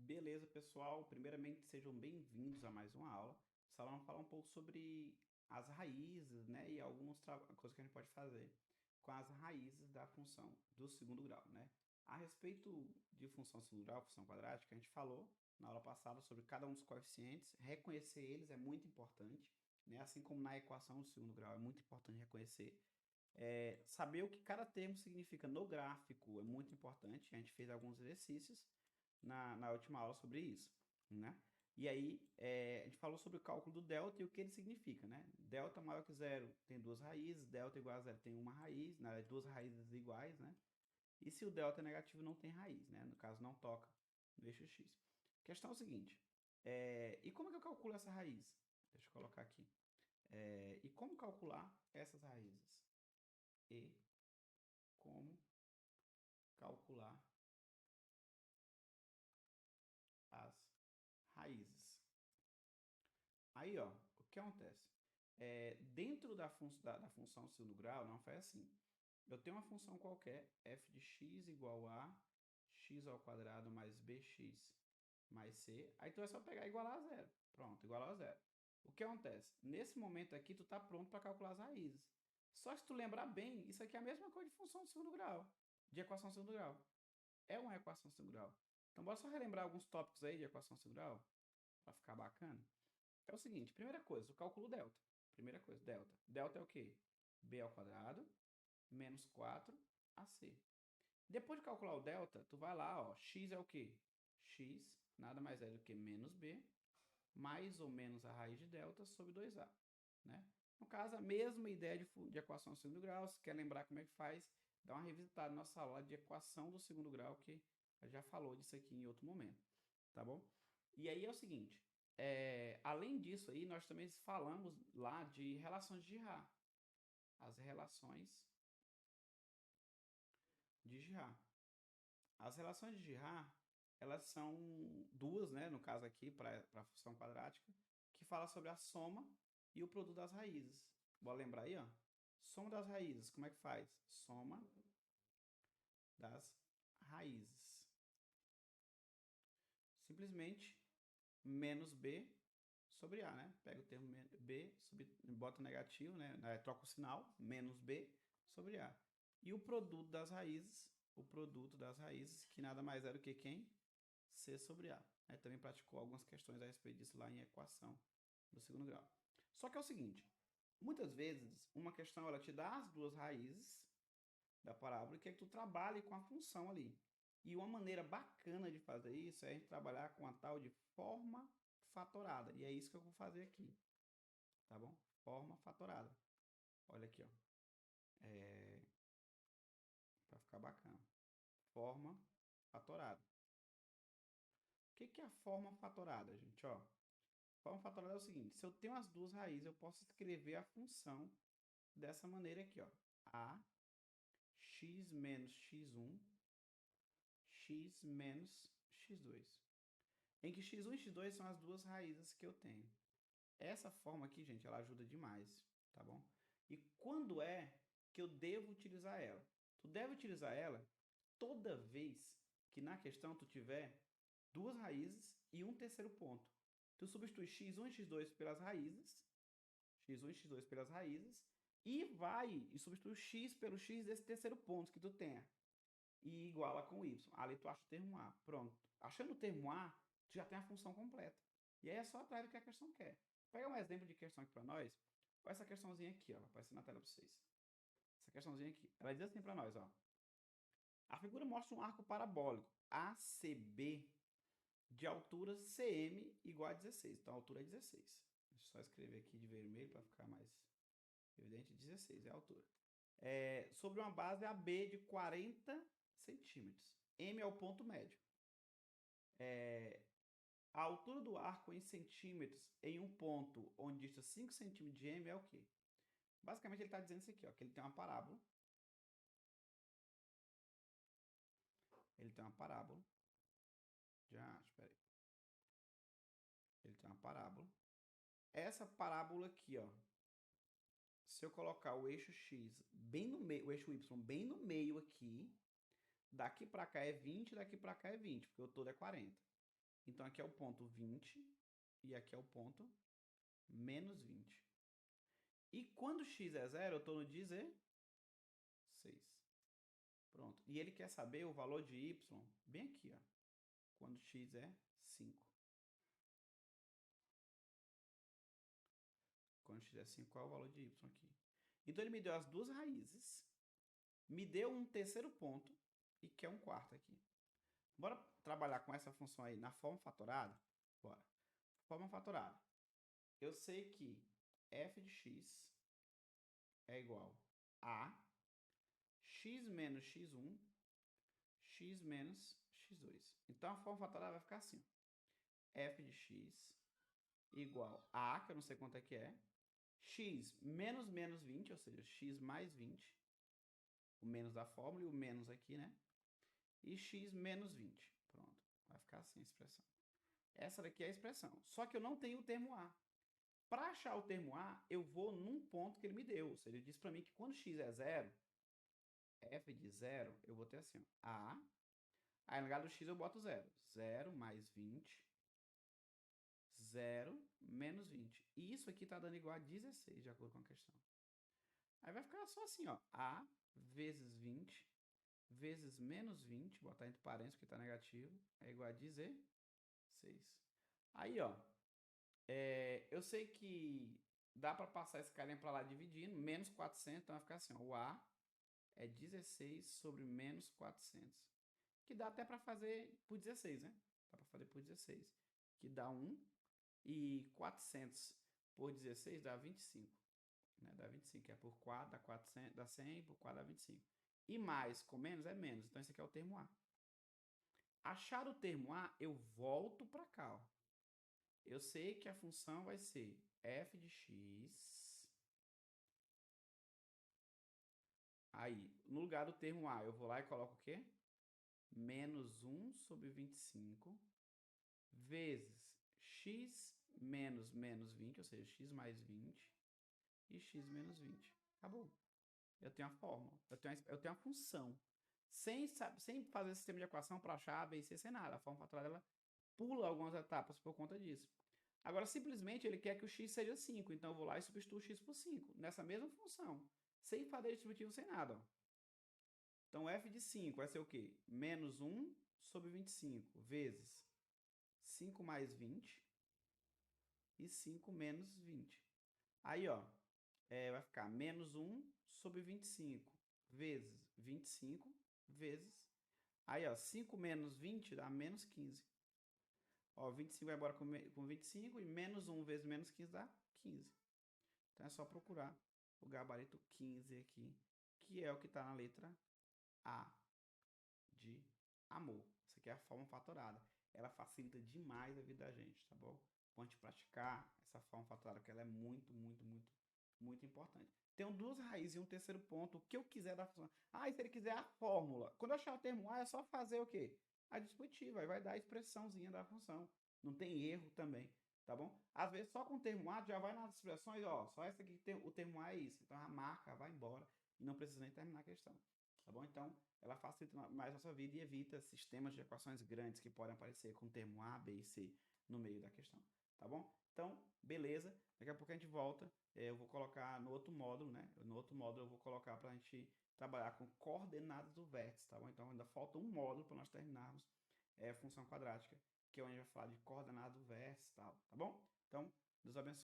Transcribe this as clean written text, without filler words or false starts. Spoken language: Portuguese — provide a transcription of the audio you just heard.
Beleza, pessoal. Primeiramente, sejam bem-vindos a mais uma aula. Essa aula vamos falar um pouco sobre as raízes, né? E algumas coisas que a gente pode fazer com as raízes da função do segundo grau, né? A respeito de função segundo grau, função quadrática, a gente falou na aula passada sobre cada um dos coeficientes. Reconhecer eles é muito importante, né? Assim como na equação do segundo grau é muito importante reconhecer. Saber o que cada termo significa no gráfico é muito importante. A gente fez alguns exercícios na última aula sobre isso, né? E aí, a gente falou sobre o cálculo do delta e o que ele significa, né? Delta maior que zero tem duas raízes, delta igual a zero tem uma raiz, na verdade, duas raízes iguais, né? E se o delta é negativo, não tem raiz, né? No caso, não toca no eixo x. A questão é o seguinte, e como é que eu calculo essa raiz? Deixa eu colocar aqui. E como calcular essas raízes? E como calcular as raízes? Aí, ó, o que acontece? Dentro da função segundo grau, não faz assim. Eu tenho uma função qualquer, f de x igual a x ao quadrado mais bx mais c. Aí tu é só pegar e igualar a zero. Pronto, igualar a zero. O que acontece? Nesse momento aqui, tu tá pronto para calcular as raízes. Só se tu lembrar bem, isso aqui é a mesma coisa de função de segundo grau, de equação de segundo grau. É uma equação de segundo grau. Então, bora só relembrar alguns tópicos aí de equação de segundo grau, para ficar bacana. É o seguinte, primeira coisa, o cálculo delta. Primeira coisa, delta. Delta é o quê? B ao quadrado menos 4ac. Depois de calcular o delta, tu vai lá, ó, x é o quê? X nada mais é do que menos b, mais ou menos a raiz de delta sobre 2a, né? No caso, a mesma ideia de equação do segundo grau. Se quer lembrar como é que faz, dá uma revisitada na nossa aula de equação do segundo grau, que já falou disso aqui em outro momento, tá bom? E aí é o seguinte, além disso aí, nós também falamos lá de relações de Girard. As relações de Girard. As relações de Girard, elas são duas, né, no caso aqui, para a função quadrática, que fala sobre a soma e o produto das raízes. Bora lembrar aí, ó. Soma das raízes, como é que faz? Soma das raízes. Simplesmente menos b sobre a, né? Pega o termo b, bota negativo, né? Troca o sinal, menos b sobre a. E o produto das raízes, que nada mais é do que quem? C sobre A. Também praticou algumas questões a respeito disso lá em equação do segundo grau. Só que é o seguinte, muitas vezes uma questão ela te dá as duas raízes da parábola e quer que tu trabalhe com a função ali. E uma maneira bacana de fazer isso é a gente trabalhar com a tal de forma fatorada. E é isso que eu vou fazer aqui, tá bom? Forma fatorada. Olha aqui, ó. Para ficar bacana. Forma fatorada. O que é a forma fatorada, gente? Ó, forma fatorada é o seguinte, se eu tenho as duas raízes, eu posso escrever a função dessa maneira aqui, ó. A x menos x1, x menos x2. Em que x1 e x2 são as duas raízes que eu tenho. Essa forma aqui, gente, ela ajuda demais, tá bom? E quando é que eu devo utilizar ela? Tu deve utilizar ela toda vez que na questão tu tiver duas raízes e um terceiro ponto. Tu substitui x1 e x2 pelas raízes, x1 e x2 pelas raízes, e vai e substitui o x pelo x desse terceiro ponto que tu tenha. E iguala com y. Ali tu acha o termo A. Pronto. Achando o termo A, tu já tem a função completa. E aí é só atrás do que a questão quer. Pega um exemplo de questão aqui para nós. Olha essa questãozinha aqui, ó. Vai aparecer na tela para vocês. Essa questãozinha aqui. Ela diz assim para nós, ó. A figura mostra um arco parabólico ACB de altura CM igual a 16. Então a altura é 16. Deixa eu só escrever aqui de vermelho para ficar mais evidente. 16 é a altura. Sobre uma base AB de 40 centímetros. M é o ponto médio. A altura do arco em centímetros em um ponto onde dista 5 centímetros de M é o quê? Basicamente ele está dizendo isso aqui, ó, que ele tem uma parábola. Ele tem uma parábola. Espera aí. Ele tem uma parábola. Essa parábola aqui, ó, se eu colocar o eixo X bem no meio, o eixo Y bem no meio aqui, daqui para cá é 20, daqui para cá é 20, porque o todo é 40. Então, aqui é o ponto 20 e aqui é o ponto menos 20. E quando x é 0, eu estou no 16. Pronto. E ele quer saber o valor de y bem aqui, ó, quando x é 5. Quando x é 5, qual é o valor de y aqui? Então, ele me deu as duas raízes, me deu um terceiro ponto e quer um quarto aqui. Bora trabalhar com essa função aí na forma fatorada? Bora. Forma fatorada. Eu sei que f de x é igual a x menos x1, x menos x2. Então, a forma fatorada vai ficar assim. F de x igual a, que eu não sei quanto é que é, x menos menos 20, ou seja, x mais 20, o menos da fórmula e o menos aqui, né? E x menos 20. Pronto, vai ficar assim a expressão. Essa daqui é a expressão. Só que eu não tenho o termo a. Para achar o termo a, eu vou num ponto que ele me deu. Ou seja, ele disse para mim que quando x é 0, f de 0, eu vou ter assim, ó, a. Aí no lugar do x eu boto 0. 0 mais 20, 0 menos 20. E isso aqui está dando igual a 16, de acordo com a questão. Aí vai ficar só assim, ó, a vezes 20 vezes menos 20, botar entre parênteses porque está negativo, é igual a 16. Aí, ó, eu sei que dá para passar esse carinha para lá dividindo, menos 400, então vai ficar assim, ó, o A é 16 sobre menos 400, que dá até para fazer por 16, né? Dá para fazer por 16, que dá 1, e 400 por 16 dá 25, né? Dá 25, que é por 4, dá 400, dá 100, por 4 dá 25. E mais com menos é menos, então esse aqui é o termo A. Achar o termo A, eu volto para cá, ó. Eu sei que a função vai ser f de x. Aí, no lugar do termo A, eu vou lá e coloco o quê? Menos 1 sobre 25 vezes x menos menos 20, ou seja, x mais 20 e x menos 20. Acabou. Eu tenho a fórmula, eu tenho a função. Sem fazer sistema de equação para achar A, B e C, sem nada. A forma fatorada ela pula algumas etapas por conta disso. Agora, simplesmente, ele quer que o x seja 5. Então, eu vou lá e substituo o x por 5. Nessa mesma função. Sem fazer distributivo, sem nada. Ó. Então, f de 5 vai ser o quê? Menos 1 sobre 25 vezes 5 mais 20 e 5 menos 20. Aí, ó, vai ficar menos 1 sobre 25 vezes 25 vezes... Aí, ó, 5 menos 20 dá menos 15. Ó, 25 vai embora com 25 e menos 1 vezes menos 15 dá 15. Então é só procurar o gabarito 15 aqui, que é o que está na letra A de amor. Isso aqui é a forma fatorada. Ela facilita demais a vida da gente, tá bom? Pode praticar essa forma fatorada, porque ela é muito, muito, muito, muito importante. Tenho duas raízes e um terceiro ponto. O que eu quiser da função. Ah, e se ele quiser a fórmula? Quando eu achar o termo A, é só fazer o quê? A dispositiva. Aí vai dar a expressãozinha da função. Não tem erro também, tá bom? Às vezes só com o termo A já vai nas expressões, ó, só essa aqui tem o termo A é isso. Então a marca vai embora e não precisa nem terminar a questão, tá bom? Então ela facilita mais a nossa vida e evita sistemas de equações grandes que podem aparecer com o termo A, B e C no meio da questão, tá bom? Então, beleza. Daqui a pouco a gente volta. Eu vou colocar no outro módulo, né? No outro módulo eu vou colocar para a gente trabalhar com coordenadas do vértice, tá bom? Então ainda falta um módulo para nós terminarmos função quadrática, que é onde a gente vai falar de coordenada do vértice e tal, tá bom? Então, Deus abençoe.